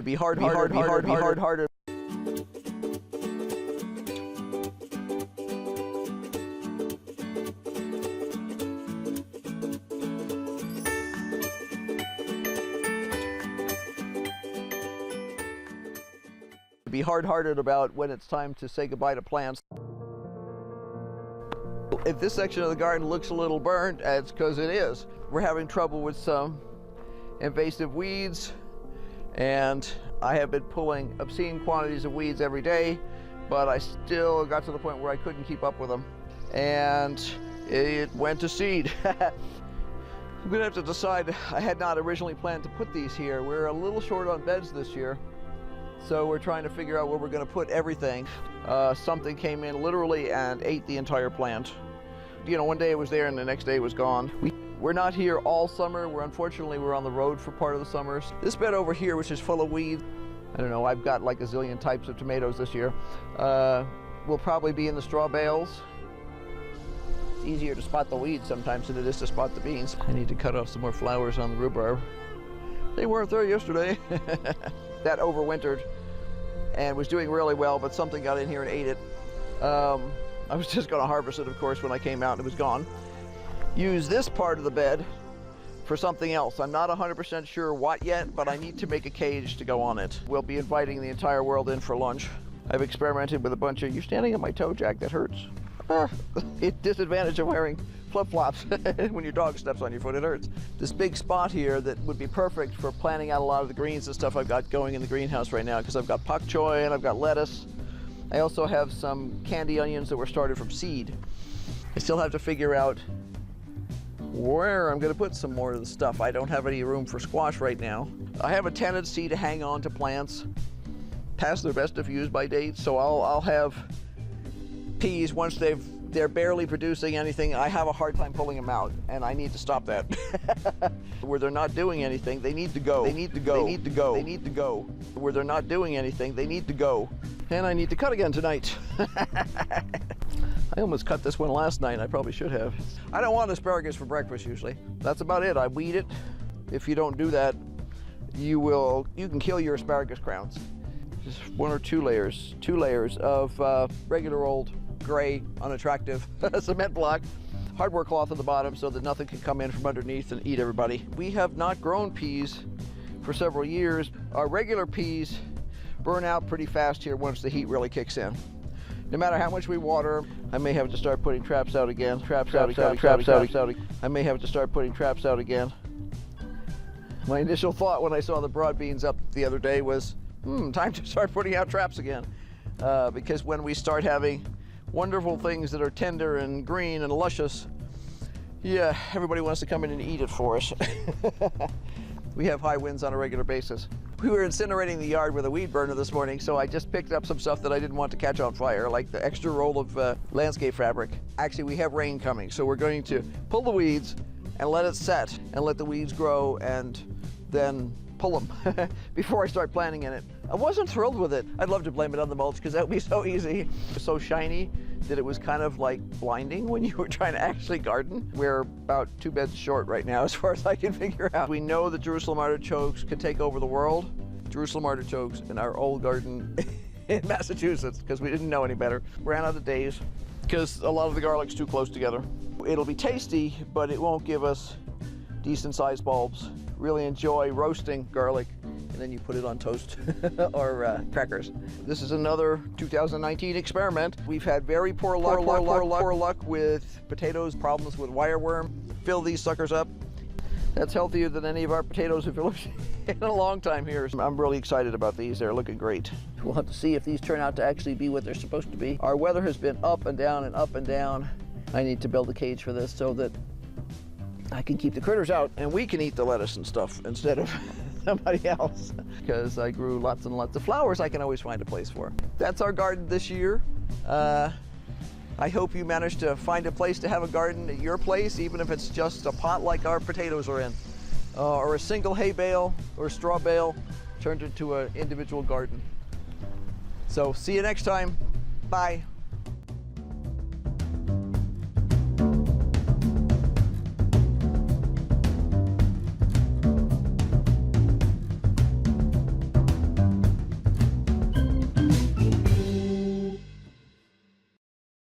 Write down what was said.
Be harder. Be hard-hearted about when it's time to say goodbye to plants. If this section of the garden looks a little burnt, it's because it is. We're having trouble with some invasive weeds, and I have been pulling obscene quantities of weeds every day, but I still got to the point where I couldn't keep up with them, and it went to seed. I'm gonna have to decide. I had not originally planned to put these here. We're a little short on beds this year, so we're trying to figure out where we're going to put everything. Something came in literally and ate the entire plant. You know, one day it was there and the next day it was gone. We're not here all summer. Unfortunately, we're on the road for part of the summers. This bed over here, which is full of weeds, I don't know, I've got like a zillion types of tomatoes this year, will probably be in the straw bales. It's easier to spot the weeds sometimes than it is to spot the beans. I need to cut off some more flowers on the rhubarb. They weren't there yesterday. That overwintered and was doing really well, but something got in here and ate it. I was just going to harvest it, of course, when I came out and it was gone. Use this part of the bed for something else. I'm not 100% sure what yet, but I need to make a cage to go on it. We'll be inviting the entire world in for lunch. I've experimented with a bunch of, you're standing on my toe, Jack, that hurts. It's disadvantage of wearing flip-flops. When your dog steps on your foot, it hurts. This big spot here that would be perfect for planting out a lot of the greens and stuff I've got going in the greenhouse right now, because I've got pak choi and I've got lettuce. I also have some candy onions that were started from seed. I still have to figure out where I'm going to put some more of the stuff. I don't have any room for squash right now. I have a tendency to hang on to plants past their best of use by date, so I'll have peas once they're barely producing anything. I have a hard time pulling them out, and I need to stop that. Where they're not doing anything, they need to go. They need to go. They need to go. They need to go. Where they're not doing anything, they need to go. And I need to cut again tonight. I almost cut this one last night. I probably should have. I don't want asparagus for breakfast usually. That's about it. I weed it. If you don't do that, you can kill your asparagus crowns. Just one or two layers of regular old gray, unattractive cement block, hardware cloth at the bottom so that nothing can come in from underneath and eat everybody. We have not grown peas for several years. Our regular peas burn out pretty fast here once the heat really kicks in. No matter how much we water, I may have to start putting traps out again. I may have to start putting traps out again. My initial thought when I saw the broad beans up the other day was, time to start putting out traps again. Because when we start having wonderful things that are tender and green and luscious, yeah, everybody wants to come in and eat it for us. We have high winds on a regular basis. We were incinerating the yard with a weed burner this morning, so I just picked up some stuff that I didn't want to catch on fire, like the extra roll of landscape fabric. Actually, we have rain coming, so we're going to pull the weeds and let it set and let the weeds grow and then pull them before I start planting in it. I wasn't thrilled with it. I'd love to blame it on the mulch because that would be so easy. It was so shiny that it was kind of like blinding when you were trying to actually garden. We're about 2 beds short right now as far as I can figure out. We know that Jerusalem artichokes could take over the world. Jerusalem artichokes in our old garden in Massachusetts, because we didn't know any better. Ran out of days because a lot of the garlic's too close together. It'll be tasty, but it won't give us decent sized bulbs. Really enjoy roasting garlic, and then you put it on toast or crackers. This is another 2019 experiment. We've had very poor luck with potatoes, problems with wireworm. Fill these suckers up. That's healthier than any of our potatoes if you're looking in a long time here. I'm really excited about these. They're looking great. We'll have to see if these turn out to actually be what they're supposed to be. Our weather has been up and down and up and down. I need to build a cage for this so that I can keep the critters out and we can eat the lettuce and stuff instead of somebody else. Because I grew lots and lots of flowers I can always find a place for. That's our garden this year. I hope you manage to find a place to have a garden at your place, even if it's just a pot like our potatoes are in, or a single hay bale or straw bale turned into an individual garden. So see you next time. Bye.